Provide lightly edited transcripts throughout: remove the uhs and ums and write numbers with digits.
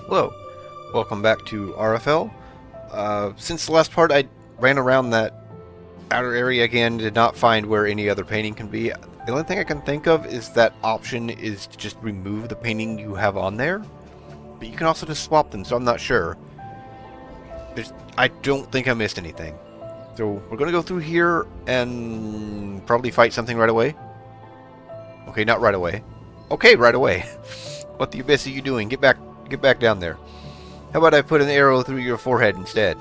Hello, welcome back to Ara Fell. Since the last part, I ran around that outer area again, did not find where any other painting can be. The only thing I can think of is that option is to just remove the painting you have on there, but you can also just swap them, so I'm not sure. I don't think I missed anything. So we're going to go through here and probably fight something right away. Okay, not right away. Okay, right away. What the abyss are you doing? Get back down there. How about I put an arrow through your forehead instead?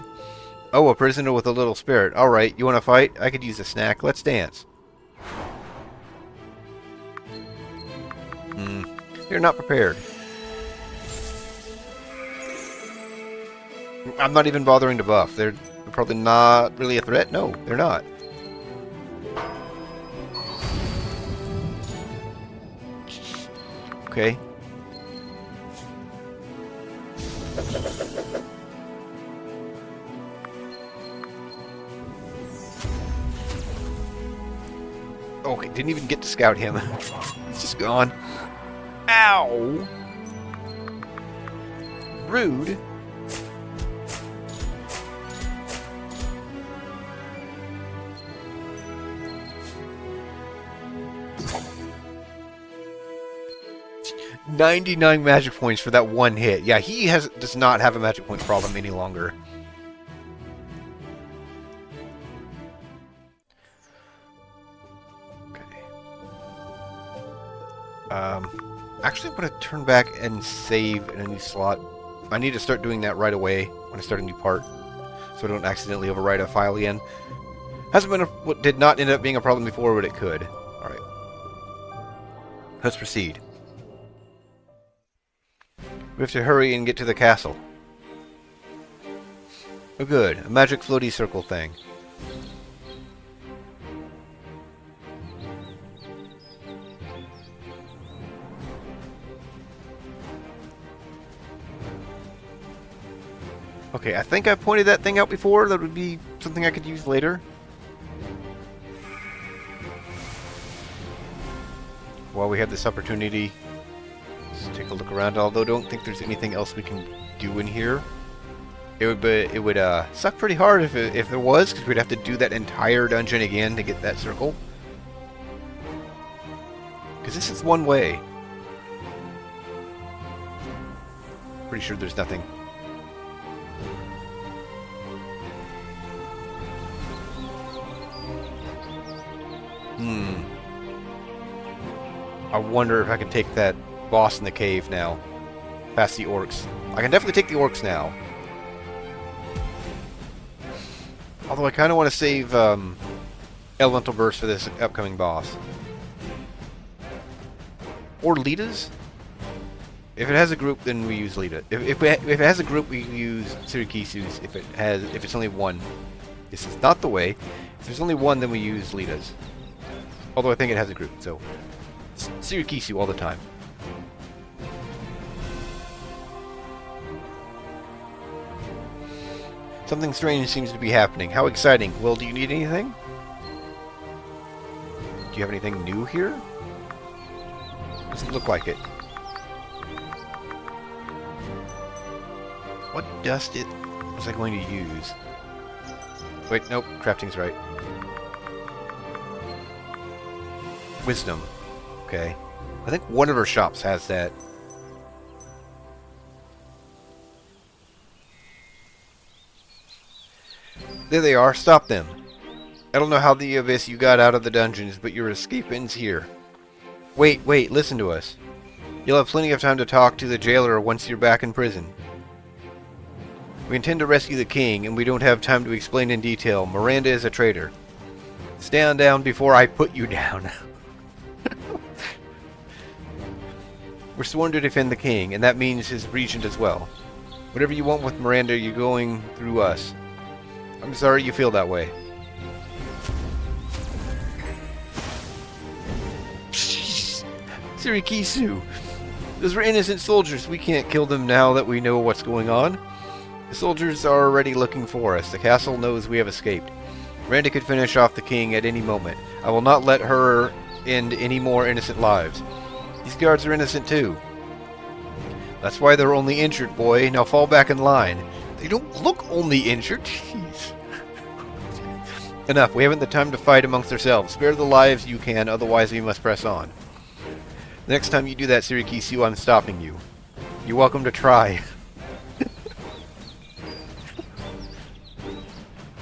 Oh, a prisoner with a little spirit. Alright, you want to fight? I could use a snack. Let's dance. You're not prepared. I'm not even bothering to buff. They're probably not really a threat. No, they're not. Okay. Okay, didn't even get to scout him. It's just gone. Ow! Rude. $99 magic points for that one hit. Yeah, he does not have a magic point problem any longer. Actually, I'm going to turn back and save in a new slot. I need to start doing that right away when I start a new part, so I don't accidentally overwrite a file again. Did not end up being a problem before, but it could. All right, let's proceed. We have to hurry and get to the castle. Oh, good, a magic floaty circle thing. Okay, I think I pointed that thing out before. That would be something I could use later. While we have this opportunity, let's take a look around. Although I don't think there's anything else we can do in here. It would suck pretty hard if there was, because we'd have to do that entire dungeon again to get that circle. Because this is one way. Pretty sure there's nothing. I wonder if I can take that boss in the cave now. Past the orcs. I can definitely take the orcs now. Although I kind of want to save Elemental Burst for this upcoming boss. Or Litas? If it has a group, then we use Lita. If it has a group, we use Syrikisu's. If it's only one. This is not the way. If there's only one, then we use Litas. Although I think it has a group, so Syrikisu all the time. Something strange seems to be happening. How exciting. Well, do you need anything? Do you have anything new here? Doesn't look like it. What dust was I going to use? Wait, nope. Crafting's right. Wisdom. Okay. I think one of our shops has that. There they are. Stop them. I don't know how the abyss you got out of the dungeons, but your escape ends here. Wait, listen to us. You'll have plenty of time to talk to the jailer once you're back in prison. We intend to rescue the king, and we don't have time to explain in detail. Miranda is a traitor. Stand down before I put you down. We're sworn to defend the king, and that means his regent as well. Whatever you want with Miranda, you're going through us. I'm sorry you feel that way. Sirikisu! Those were innocent soldiers. We can't kill them now that we know what's going on. The soldiers are already looking for us. The castle knows we have escaped. Miranda could finish off the king at any moment. I will not let her end any more innocent lives. These guards are innocent too. That's why they're only injured, boy. Now fall back in line. They don't look only injured. Jeez. Enough. We haven't the time to fight amongst ourselves. Spare the lives you can, otherwise we must press on. The next time you do that, Syracuse, I'm stopping you. You're welcome to try.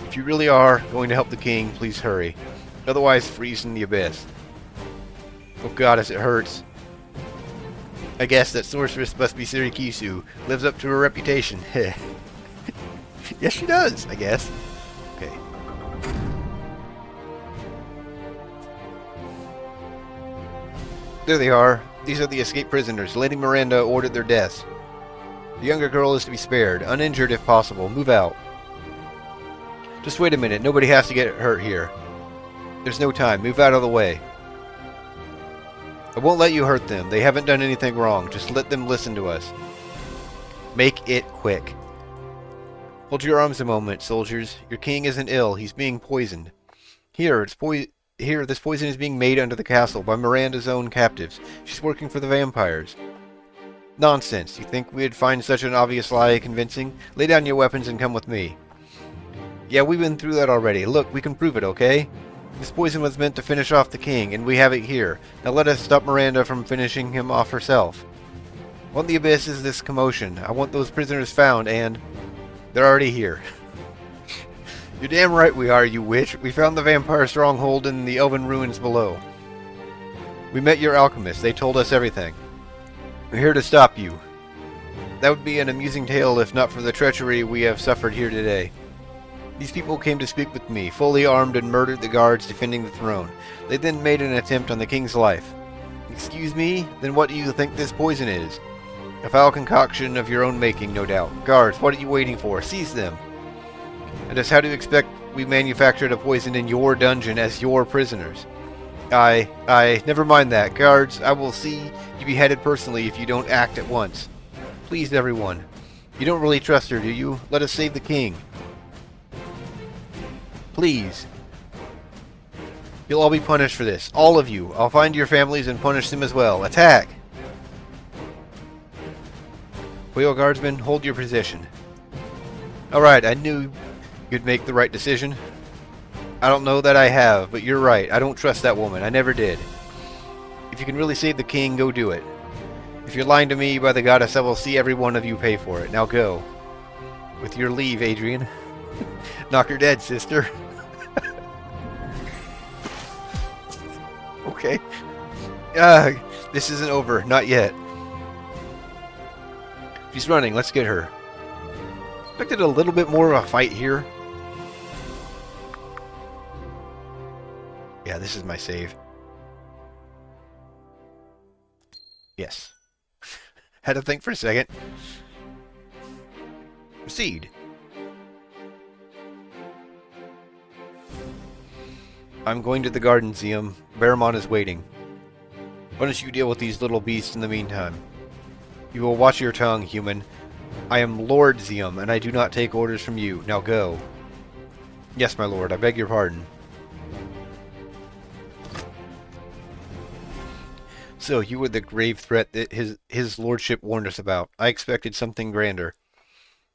If you really are going to help the king, please hurry. Otherwise, freeze in the abyss. Oh god, as it hurts. I guess that sorceress must be Syracuse. Lives up to her reputation. Yes, she does, I guess. Okay. There they are. These are the escaped prisoners. Lady Miranda ordered their deaths. The younger girl is to be spared, uninjured if possible. Move out. Just wait a minute. Nobody has to get hurt here. There's no time. Move out of the way. I won't let you hurt them. They haven't done anything wrong. Just let them listen to us. Make it quick. Hold your arms a moment, soldiers. Your king isn't ill. He's being poisoned. Here, this poison is being made under the castle by Miranda's own captives. She's working for the vampires. Nonsense. You think we'd find such an obvious lie convincing? Lay down your weapons and come with me. Yeah, we've been through that already. Look, we can prove it, okay? This poison was meant to finish off the king, and we have it here. Now let us stop Miranda from finishing him off herself. What in the abyss is this commotion? I want those prisoners found, and... they're already here. You're damn right we are, you witch. We found the vampire stronghold in the elven ruins below. We met your alchemists. They told us everything. We're here to stop you. That would be an amusing tale if not for the treachery we have suffered here today. These people came to speak with me, fully armed, and murdered the guards defending the throne. They then made an attempt on the king's life. Excuse me? Then what do you think this poison is? A foul concoction of your own making, no doubt. Guards, what are you waiting for? Seize them! And just how do you expect we manufactured a poison in your dungeon as your prisoners? Never mind that. Guards, I will see you beheaded personally if you don't act at once. Please, everyone. You don't really trust her, do you? Let us save the king. Please. You'll all be punished for this. All of you. I'll find your families and punish them as well. Attack! Wheel guardsmen, hold your position. Alright, I knew you'd make the right decision. I don't know that I have, but you're right. I don't trust that woman. I never did. If you can really save the king, go do it. If you're lying to me, by the goddess, I will see every one of you pay for it. Now go. With your leave, Adrian. Knock her dead, sister. Okay. This isn't over. Not yet. She's running. Let's get her. Expected a little bit more of a fight here. Yeah, this is my save. Yes. Had to think for a second. Proceed. I'm going to the garden, Zium. Baramon is waiting. Why don't you deal with these little beasts in the meantime? You will watch your tongue, human. I am Lord Zium, and I do not take orders from you. Now go. Yes, my lord, I beg your pardon. So, you were the grave threat that his lordship warned us about. I expected something grander.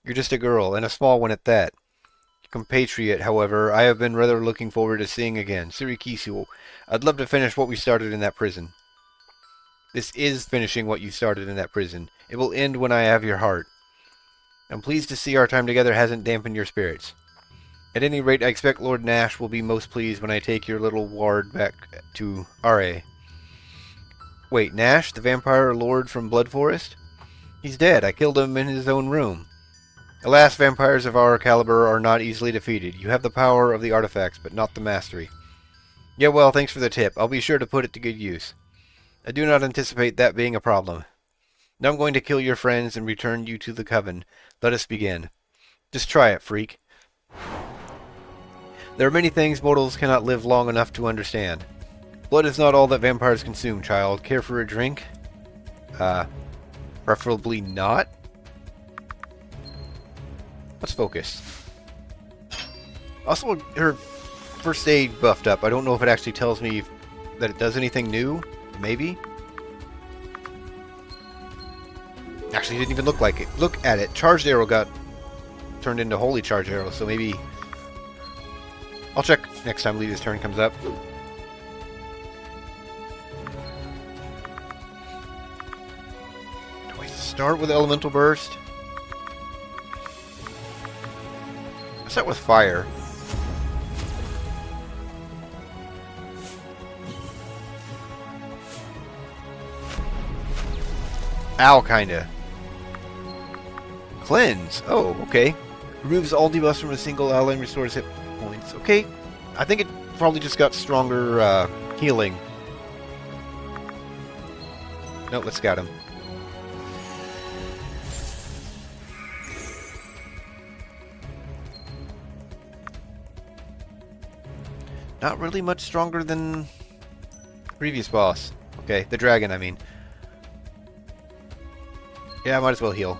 You're just a girl, and a small one at that. Compatriot, however, I have been rather looking forward to seeing again. Syracuse, I'd love to finish what we started in that prison. This is finishing what you started in that prison. It will end when I have your heart. I'm pleased to see our time together hasn't dampened your spirits. At any rate, I expect Lord Nash will be most pleased when I take your little ward back to Ara. Wait, Nash, the vampire lord from Blood Forest? He's dead. I killed him in his own room. Alas, vampires of our caliber are not easily defeated. You have the power of the artifacts, but not the mastery. Yeah, well, thanks for the tip. I'll be sure to put it to good use. I do not anticipate that being a problem. Now I'm going to kill your friends and return you to the coven. Let us begin. Just try it, freak. There are many things mortals cannot live long enough to understand. Blood is not all that vampires consume, child. Care for a drink? Preferably not. Let's focus. Also, her first aid buffed up. I don't know if it actually tells me that it does anything new. Maybe? Actually, it didn't even look like it. Look at it. Charged arrow got turned into holy charge arrow, so maybe... I'll check next time Lita's turn comes up. Do I start with elemental burst? I'll start with fire. Ow, kinda. Cleanse. Oh, okay. Removes all debuffs from a single ally and restores hit points. Okay. I think it probably just got stronger healing. No, let's scout him. Not really much stronger than previous boss. Okay, the dragon, I mean. Yeah, I might as well heal.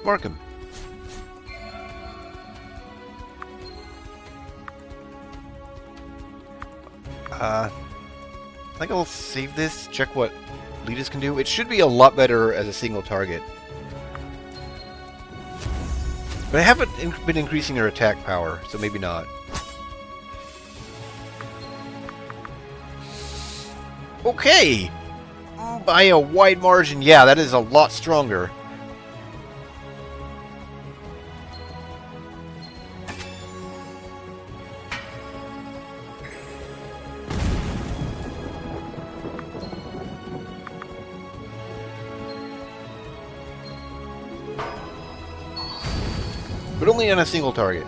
Mark him. I think I'll save this, check what Lita's can do. It should be a lot better as a single target. But I haven't been increasing her attack power, so maybe not. Okay! By a wide margin, yeah, that is a lot stronger. But only on a single target.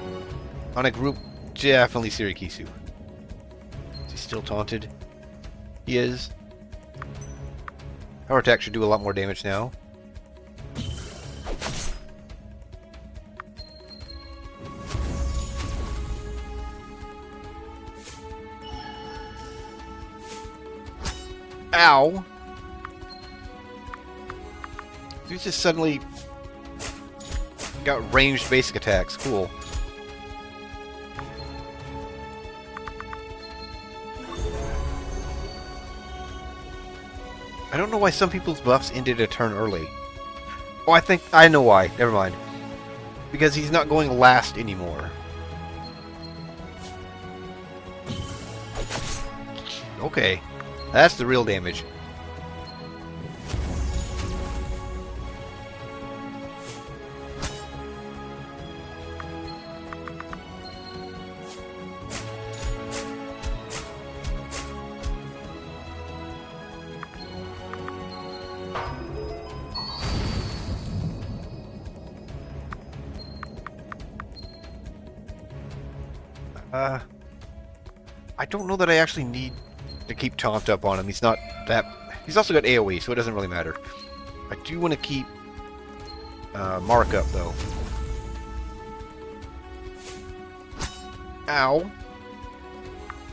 On a group, definitely Sirikisu. Is he still taunted? He is. Power attack should do a lot more damage now. Ow! He's just suddenly got ranged basic attacks. Cool. I don't know why some people's buffs ended a turn early. Oh, I know why. Never mind. Because he's not going last anymore. Okay. That's the real damage. I don't know that I actually need to keep taunt up on him. He's not that... He's also got AoE, so it doesn't really matter. I do want to keep Mark up, though. Ow.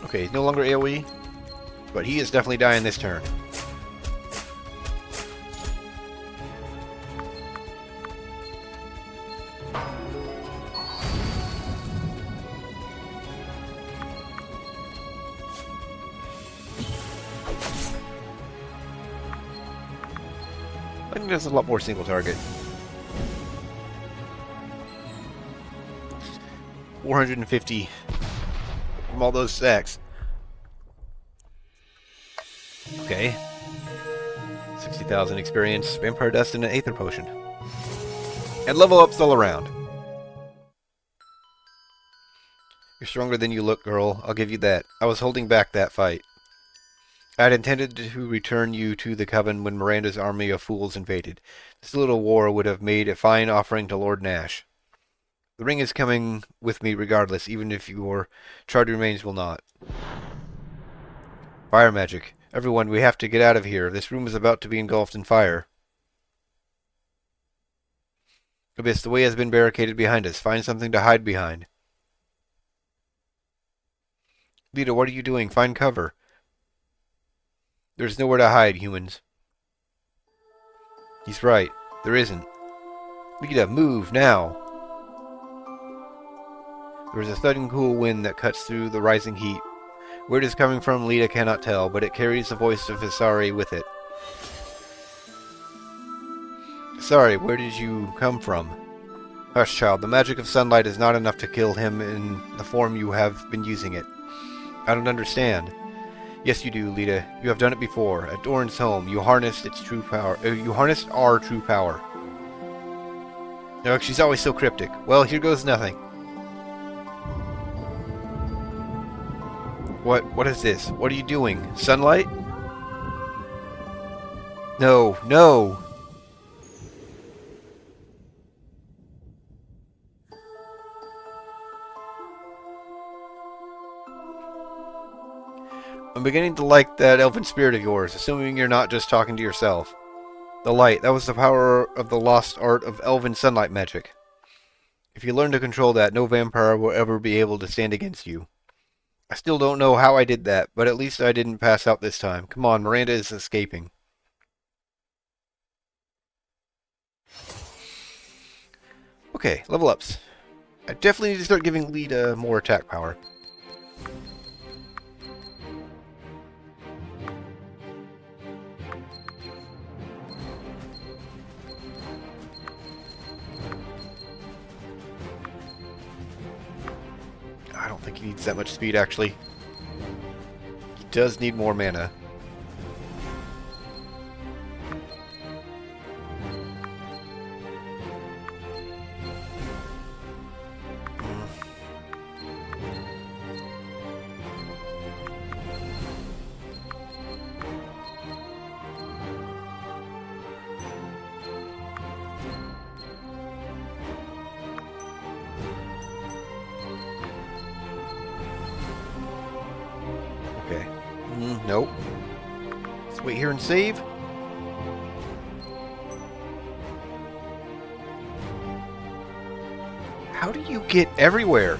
Okay, he's no longer AoE, but he is definitely dying this turn. I think there's a lot more single target. 450 from all those stacks. Okay. 60,000 experience, Vampire Dust, and an Aether Potion. And level ups all around. You're stronger than you look, girl. I'll give you that. I was holding back that fight. I had intended to return you to the Coven when Miranda's army of fools invaded. This little war would have made a fine offering to Lord Nash. The ring is coming with me regardless, even if your charred remains will not. Fire magic. Everyone, we have to get out of here. This room is about to be engulfed in fire. Abyss, the way has been barricaded behind us. Find something to hide behind. Lita, what are you doing? Find cover. There's nowhere to hide, humans. He's right. There isn't. Lita, move, now. There is a thudding cool wind that cuts through the rising heat. Where it is coming from, Lita cannot tell, but it carries the voice of Hisari with it. Sorry, where did you come from? Hush, child. The magic of sunlight is not enough to kill him in the form you have been using it. I don't understand. Yes, you do, Lita. You have done it before. At Doran's home, you harnessed its true power. You harnessed our true power. Oh, she's always so cryptic. Well, here goes nothing. What is this? What are you doing? Sunlight? No, no! I'm beginning to like that elfin spirit of yours, assuming you're not just talking to yourself. The light, that was the power of the lost art of elven sunlight magic. If you learn to control that, no vampire will ever be able to stand against you. I still don't know how I did that, but at least I didn't pass out this time. Come on, Miranda is escaping. Okay, level ups. I definitely need to start giving Lita more attack power. I don't think he needs that much speed, actually. He does need more mana. Okay. Nope. Let's wait here and save. How do you get everywhere?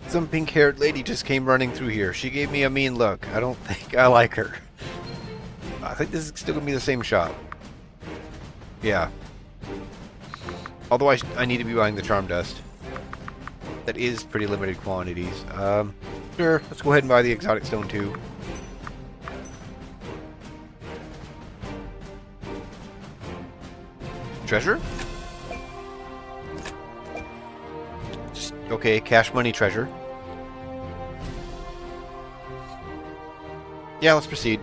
Some pink-haired lady just came running through here. She gave me a mean look. I don't think I like her. I think this is still going to be the same shop. Yeah. Although I need to be buying the charm dust. That is pretty limited quantities. Sure, let's go ahead and buy the exotic stone too. Treasure? Just, okay, cash money treasure. Yeah, let's proceed.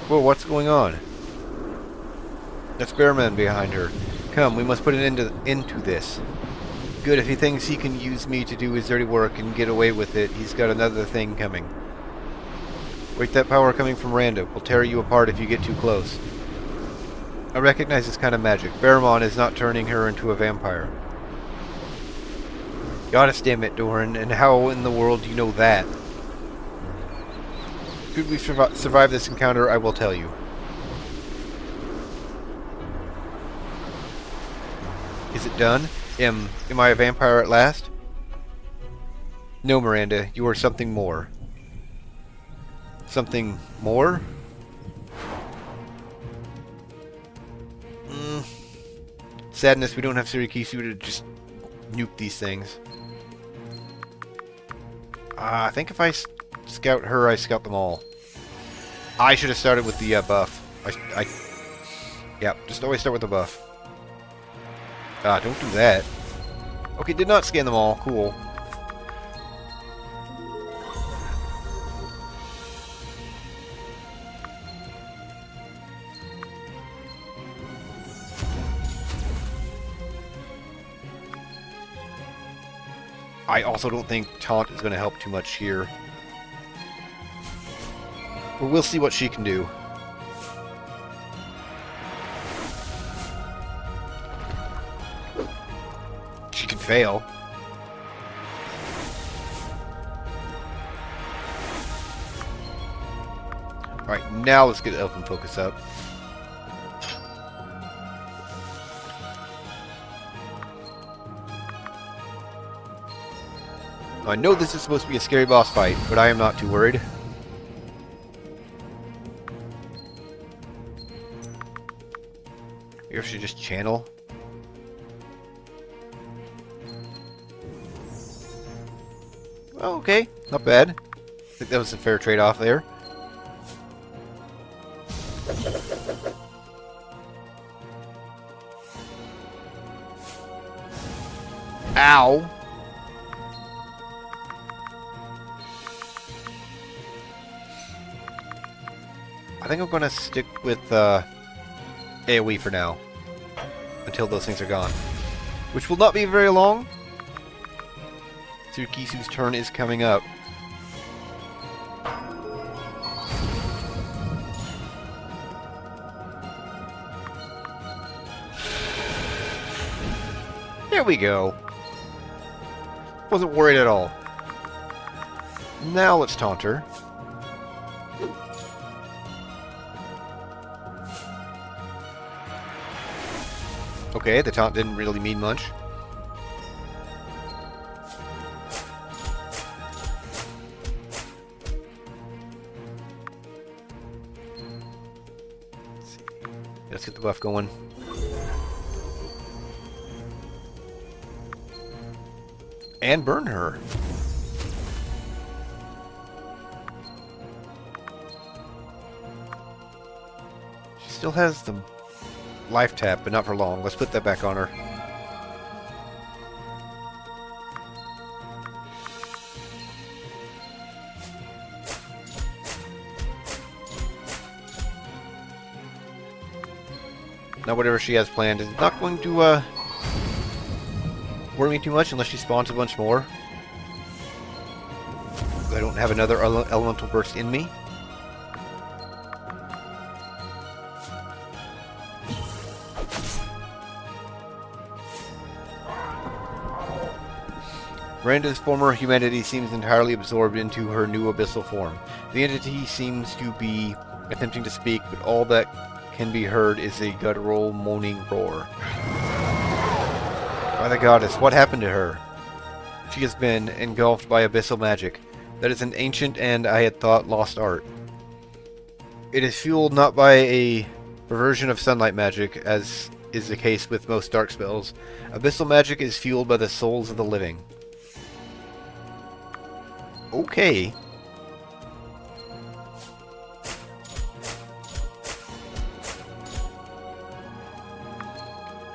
Whoa, what's going on? That's Bearman behind her. Come, we must put an end to this. Good, if he thinks he can use me to do his dirty work and get away with it, he's got another thing coming. Wait, that power coming from Randa will tear you apart if you get too close. I recognize this kind of magic. Bearman is not turning her into a vampire. Goddess damn it, Doran, and how in the world do you know that? Should we survive this encounter, I will tell you. Is it done? Am I a vampire at last? No, Miranda, you are something more. Something more? Sadness, we don't have Sirikisu to just nuke these things. I think if I scout her, I scout them all. I should have started with the buff. Yeah, just always start with the buff. Don't do that. Okay, did not scan them all. Cool. I also don't think Taunt is going to help too much here. But we'll see what she can do. She can fail. Alright, now let's get Elfin Focus up. I know this is supposed to be a scary boss fight, but I am not too worried. Maybe I should just channel. Oh, okay. Not bad. I think that was a fair trade-off there. Ow! I think I'm going to stick with AoE for now. Until those things are gone. Which will not be very long. Tsukisu's turn is coming up. There we go. Wasn't worried at all. Now let's taunt her. Okay, the taunt didn't really mean much. Let's get the buff going. And burn her. She still has the life tap, but not for long. Let's put that back on her. Now whatever she has planned is not going to worry me too much unless she spawns a bunch more. I don't have another elemental burst in me. Miranda's former humanity seems entirely absorbed into her new abyssal form. The entity seems to be attempting to speak, but all that can be heard is a guttural, moaning roar. By the goddess, what happened to her? She has been engulfed by abyssal magic. That is an ancient and, I had thought, lost art. It is fueled not by a perversion of sunlight magic, as is the case with most dark spells. Abyssal magic is fueled by the souls of the living. Okay.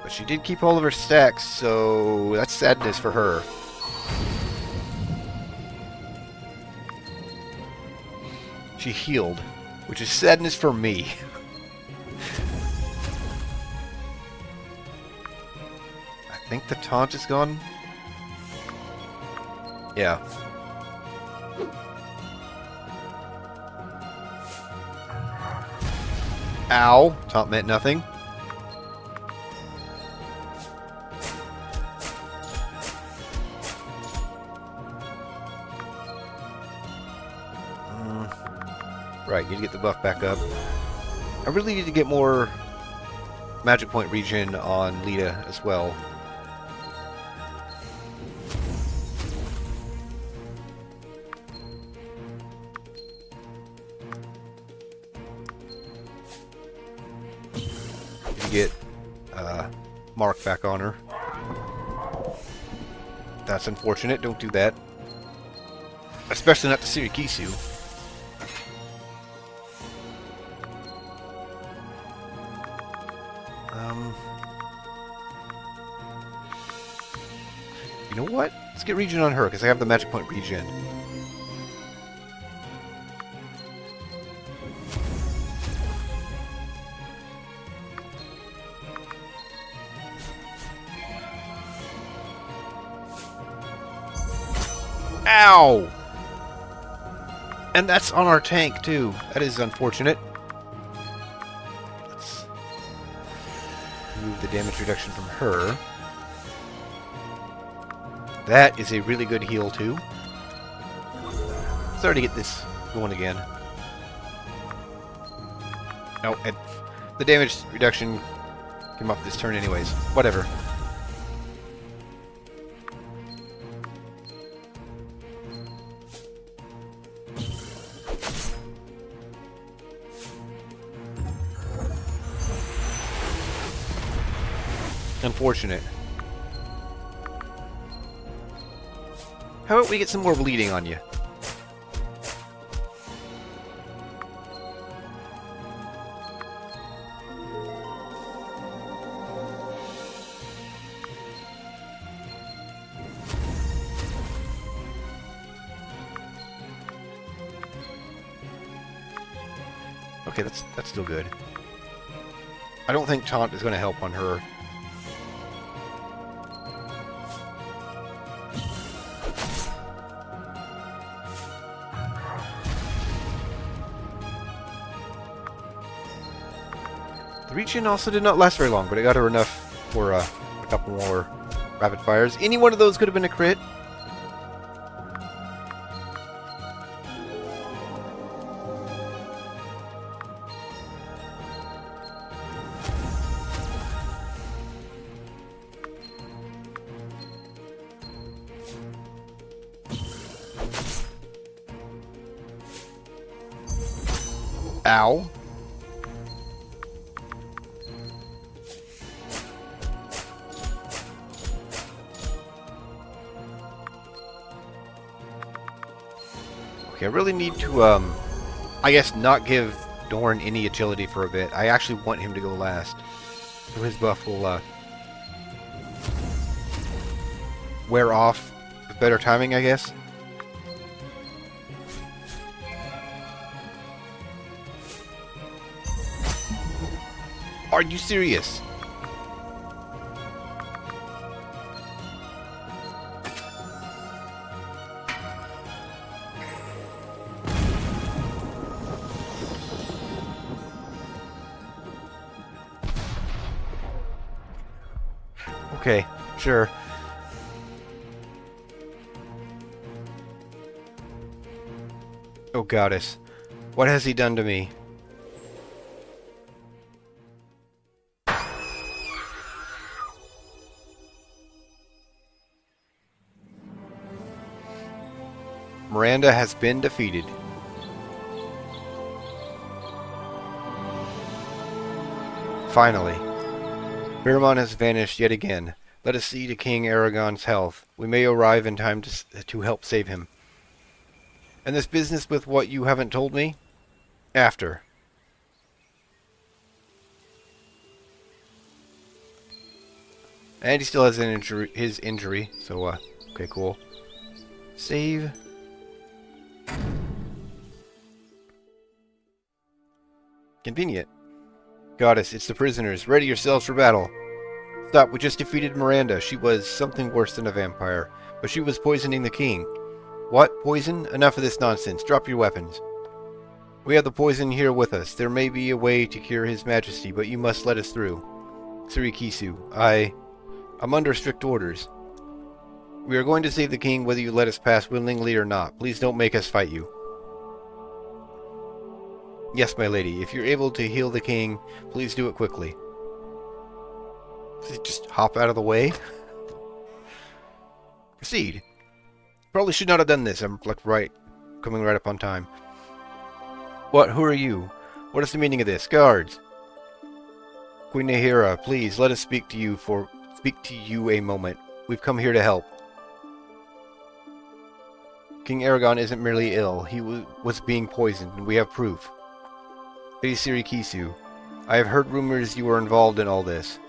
But she did keep all of her stacks, so that's sadness for her. She healed, which is sadness for me. I think the taunt is gone. Yeah. Ow! Taunt meant nothing. Right, need to get the buff back up. I really need to get more magic point regen on Lita as well. Need to get Mark back on her. That's unfortunate, don't do that. Especially not to Sirikisu. You know what? Let's get regen on her, because I have the magic point regen. Ow! And that's on our tank, too. That is unfortunate. Let's remove the damage reduction from her. That is a really good heal, too. Sorry to get this going again. Oh, and the damage reduction came off this turn anyways. Whatever. Unfortunate. How about we get some more bleeding on you? Okay, that's still good. I don't think taunt is going to help on her. The reach-in also did not last very long, but it got her enough for a couple more rapid fires. Any one of those could have been a crit. Ow. Okay, I really need to, I guess not give Dorn any agility for a bit. I actually want him to go last. So his buff will, wear off with better timing, I guess. Are you serious? Okay, sure. Oh, goddess. What has he done to me? Miranda has been defeated. Finally. Biramon has vanished yet again. Let us see to King Aragon's health. We may arrive in time to help save him. And this business with what you haven't told me? After. And he still has his injury, so, okay, cool. Save. Convenient. Goddess, it's the prisoners. Ready yourselves for battle. Stop, we just defeated Miranda. She was something worse than a vampire. But she was poisoning the king. What? Poison? Enough of this nonsense. Drop your weapons. We have the poison here with us. There may be a way to cure his majesty, but you must let us through. Surikisu, I'm under strict orders. We are going to save the king whether you let us pass willingly or not. Please don't make us fight you. Yes, my lady. If you're able to heal the king, please do it quickly. Does he just hop out of the way? Proceed. Probably should not have done this. I'm coming right up on time. What? Who are you? What is the meaning of this? Guards! Queen Nahira, please let us speak to you a moment. We've come here to help. King Aragon isn't merely ill. He was being poisoned, and we have proof. Lady Sirikisu, I have heard rumors you were involved in all this.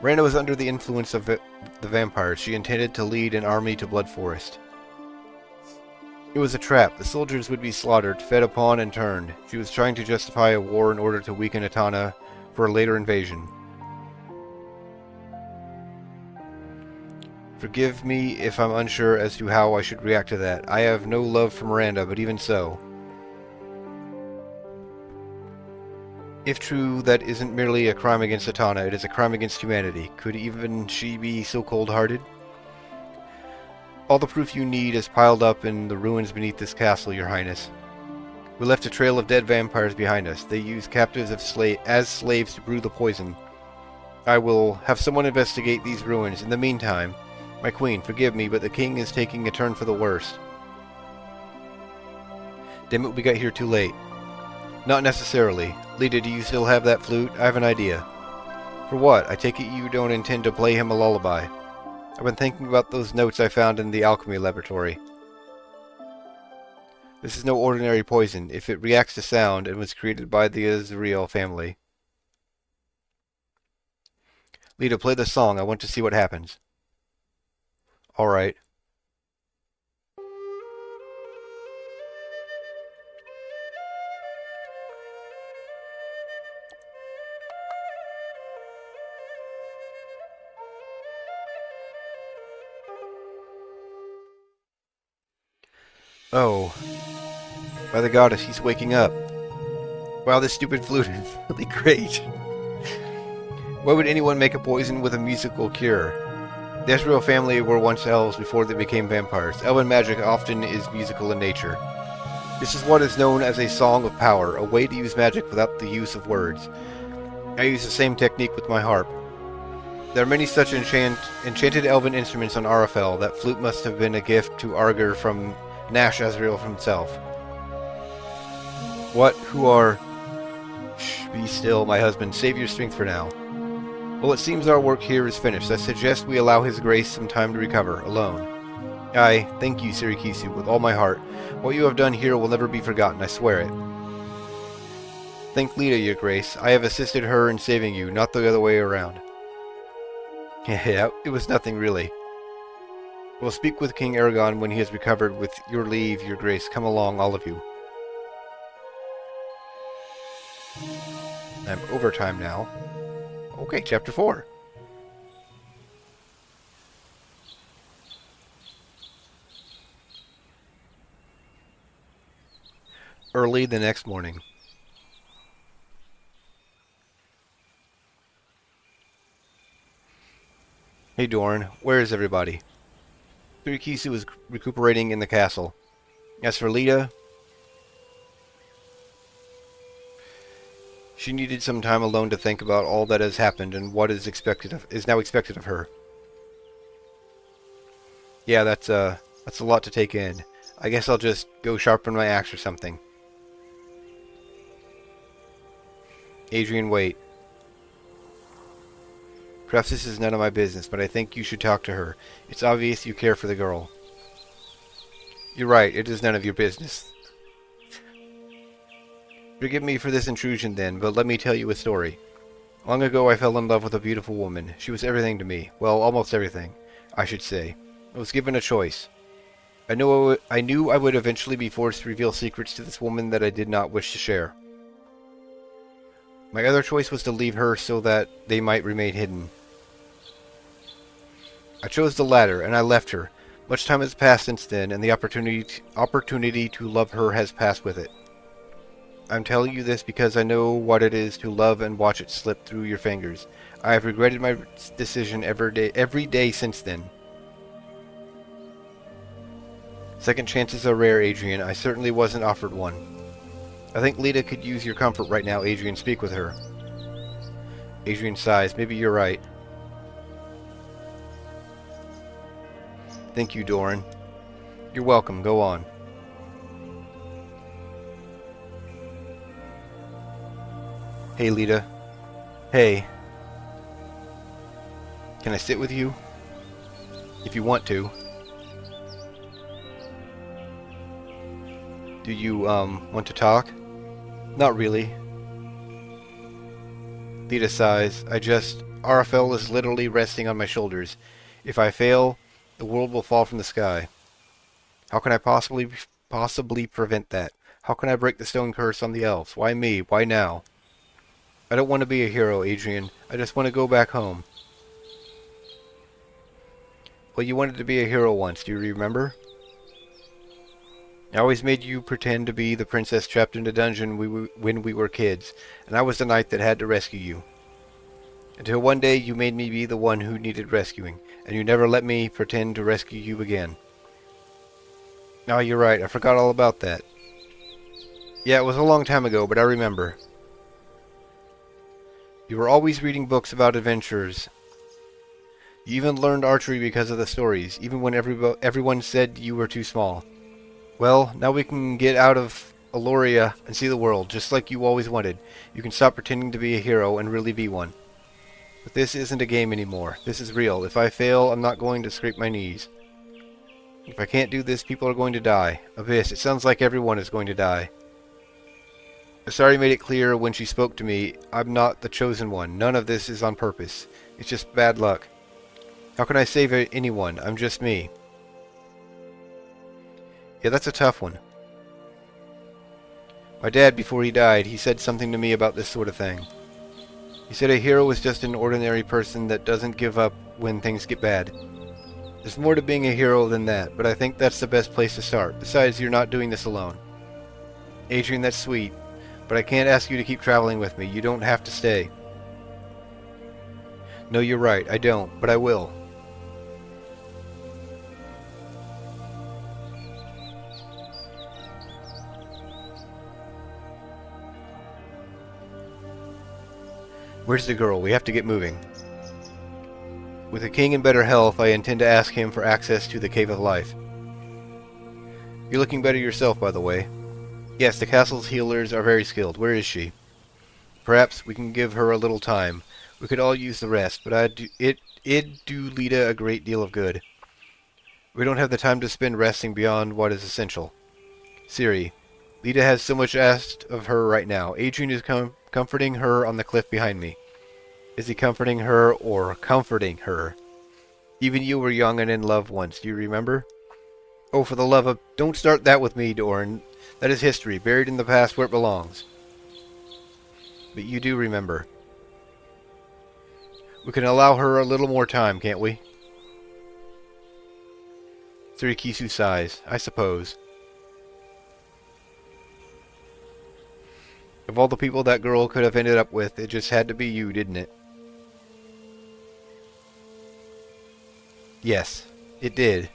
Miranda was under the influence of the vampires. She intended to lead an army to Blood Forest. It was a trap. The soldiers would be slaughtered, fed upon, and turned. She was trying to justify a war in order to weaken Atana for a later invasion. Forgive me if I'm unsure as to how I should react to that. I have no love for Miranda, but even so. If true, that isn't merely a crime against Atana, it is a crime against humanity. Could even she be so cold-hearted? All the proof you need is piled up in the ruins beneath this castle, Your Highness. We left a trail of dead vampires behind us. They used captives as slaves to brew the poison. I will have someone investigate these ruins. In the meantime, my queen, forgive me, but the king is taking a turn for the worst. Damn it, we got here too late. Not necessarily. Lita, do you still have that flute? I have an idea. For what? I take it you don't intend to play him a lullaby. I've been thinking about those notes I found in the alchemy laboratory. This is no ordinary poison. If it reacts to sound and was created by the Azrael family. Lita, play the song. I want to see what happens. Alright. Oh. By the goddess, he's waking up. Wow, this stupid flute is really great. Why would anyone make a poison with a musical cure? The Ezreal family were once elves before they became vampires. Elven magic often is musical in nature. This is what is known as a song of power, a way to use magic without the use of words. I use the same technique with my harp. There are many such enchanted elven instruments on Ara Fell. That flute must have been a gift to Arger from Nash Azrael himself. What? Who are... Shh, be still, my husband. Save your strength for now. Well, it seems our work here is finished. I suggest we allow His Grace some time to recover, alone. Aye, thank you, Sirikisu, with all my heart. What you have done here will never be forgotten, I swear it. Thank Lita, Your Grace. I have assisted her in saving you, not the other way around. Yeah, it was nothing, really. We'll speak with King Aragon when he has recovered. With your leave, Your Grace. Come along, all of you. I'm overtime now. Okay, Chapter 4. Early the next morning. Hey Dorn, where is everybody? Surikisu is recuperating in the castle. As for Lita, she needed some time alone to think about all that has happened and what is now expected of her. Yeah, that's a lot to take in. I guess I'll just go sharpen my axe or something. Adrian, wait. Perhaps this is none of my business, but I think you should talk to her. It's obvious you care for the girl. You're right, it is none of your business. Forgive me for this intrusion then, but let me tell you a story. Long ago I fell in love with a beautiful woman. She was everything to me. Well, almost everything, I should say. I was given a choice. I knew I would eventually be forced to reveal secrets to this woman that I did not wish to share. My other choice was to leave her so that they might remain hidden. I chose the latter, and I left her. Much time has passed since then, and the opportunity to love her has passed with it. I'm telling you this because I know what it is to love and watch it slip through your fingers. I have regretted my decision every day since then. Second chances are rare, Adrian. I certainly wasn't offered one. I think Lita could use your comfort right now, Adrian. Speak with her. Adrian sighs. Maybe you're right. Thank you, Doran. You're welcome. Go on. Hey, Lita. Hey. Can I sit with you? If you want to. Do you, want to talk? Not really. Lita sighs. Ara Fell is literally resting on my shoulders. If I fail, the world will fall from the sky. How can I possibly prevent that? How can I break the stone curse on the elves? Why me? Why now? I don't want to be a hero, Adrian. I just want to go back home. Well, you wanted to be a hero once, do you remember? I always made you pretend to be the princess trapped in a dungeon when we were kids, and I was the knight that had to rescue you. Until one day you made me be the one who needed rescuing, and you never let me pretend to rescue you again. Oh, you're right, I forgot all about that. Yeah, it was a long time ago, but I remember. You were always reading books about adventures. You even learned archery because of the stories, even when everyone said you were too small. Well, now we can get out of Aloria and see the world, just like you always wanted. You can stop pretending to be a hero and really be one. But this isn't a game anymore. This is real. If I fail, I'm not going to scrape my knees. If I can't do this, people are going to die. Abyss, it sounds like everyone is going to die. Asari made it clear when she spoke to me, I'm not the chosen one. None of this is on purpose. It's just bad luck. How can I save anyone? I'm just me. Yeah, that's a tough one. My dad, before he died, he said something to me about this sort of thing. He said a hero is just an ordinary person that doesn't give up when things get bad. There's more to being a hero than that, but I think that's the best place to start. Besides, you're not doing this alone. Adrian, that's sweet, but I can't ask you to keep traveling with me. You don't have to stay. No, you're right. I don't, but I will. Where's the girl? We have to get moving. With the king in better health, I intend to ask him for access to the Cave of Life. You're looking better yourself, by the way. Yes, the castle's healers are very skilled. Where is she? Perhaps we can give her a little time. We could all use the rest, but it'd do Lita a great deal of good. We don't have the time to spend resting beyond what is essential. Ciri, Lita has so much asked of her right now. Adrian is comforting her on the cliff behind me. Is he comforting her or comforting her? Even you were young and in love once, do you remember? Oh, for the love of... Don't start that with me, Doran. That is history, buried in the past where it belongs. But you do remember. We can allow her a little more time, can't we? Surikisu sighs. I suppose. Of all the people that girl could have ended up with, it just had to be you, didn't it? Yes, it did.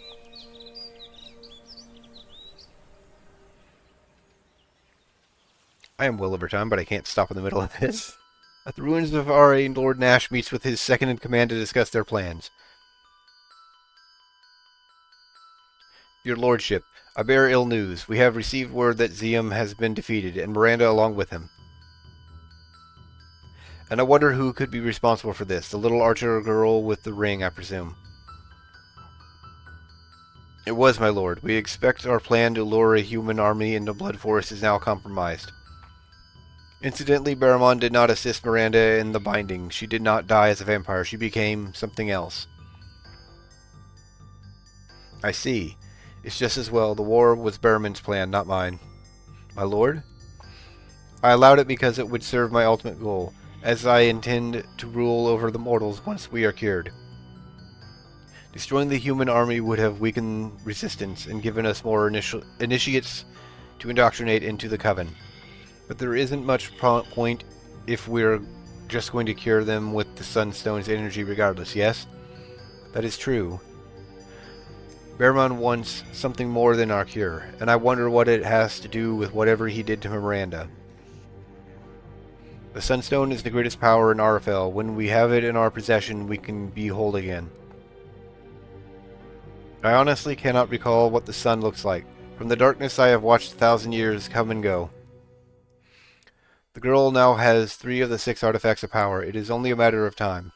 I am well over time, but I can't stop in the middle of this. At the ruins of Ara, Lord Nash meets with his second-in-command to discuss their plans. Your Lordship, I bear ill news. We have received word that Zium has been defeated, and Miranda along with him. And I wonder who could be responsible for this. The little archer girl with the ring, I presume. It was, my lord. We expect our plan to lure a human army into Blood Forest is now compromised. Incidentally, Barramon did not assist Miranda in the binding. She did not die as a vampire. She became something else. I see. It's just as well. The war was Barramon's plan, not mine. My lord? I allowed it because it would serve my ultimate goal, as I intend to rule over the mortals once we are cured. Destroying the human army would have weakened resistance and given us more initiates to indoctrinate into the Coven. But there isn't much point if we're just going to cure them with the Sunstone's energy regardless, yes? That is true. Barramon wants something more than our cure, and I wonder what it has to do with whatever he did to Miranda. The Sunstone is the greatest power in Ara Fell. When we have it in our possession, we can be whole again. I honestly cannot recall what the sun looks like. From the darkness I have watched 1,000 years come and go. The girl now has 3 of the 6 artifacts of power. It is only a matter of time.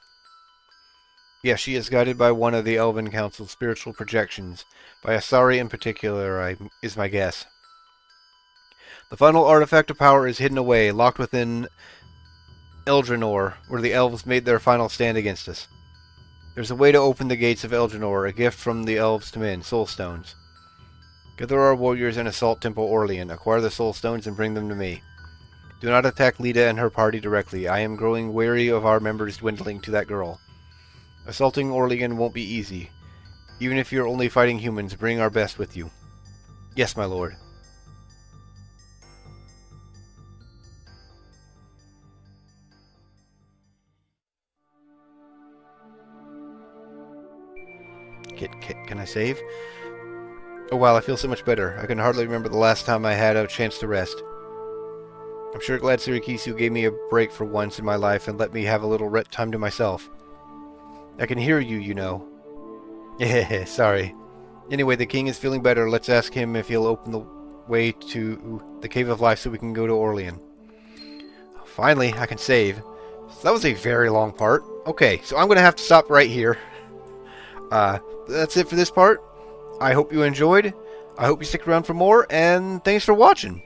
Yes, she is guided by one of the Elven Council's spiritual projections. By Asari in particular, is my guess. The final artifact of power is hidden away, locked within Eldrannor, where the elves made their final stand against us. There's a way to open the gates of Eldrannor, a gift from the elves to men, soul stones. Gather our warriors and assault Temple Orlean, acquire the soul stones and bring them to me. Do not attack Lita and her party directly. I am growing wary of our members dwindling to that girl. Assaulting Orlean won't be easy. Even if you're only fighting humans, bring our best with you. Yes, my lord. Can I save? Oh wow, I feel so much better. I can hardly remember the last time I had a chance to rest. I'm sure glad Surikisu gave me a break for once in my life and let me have a little time to myself. I can hear you, you know. Yeah, sorry. Anyway, the king is feeling better. Let's ask him if he'll open the way to the Cave of Life so we can go to Orlean. Finally, I can save. So that was a very long part. Okay, so I'm going to have to stop right here. That's it for this part. I hope you enjoyed. I hope you stick around for more, and thanks for watching.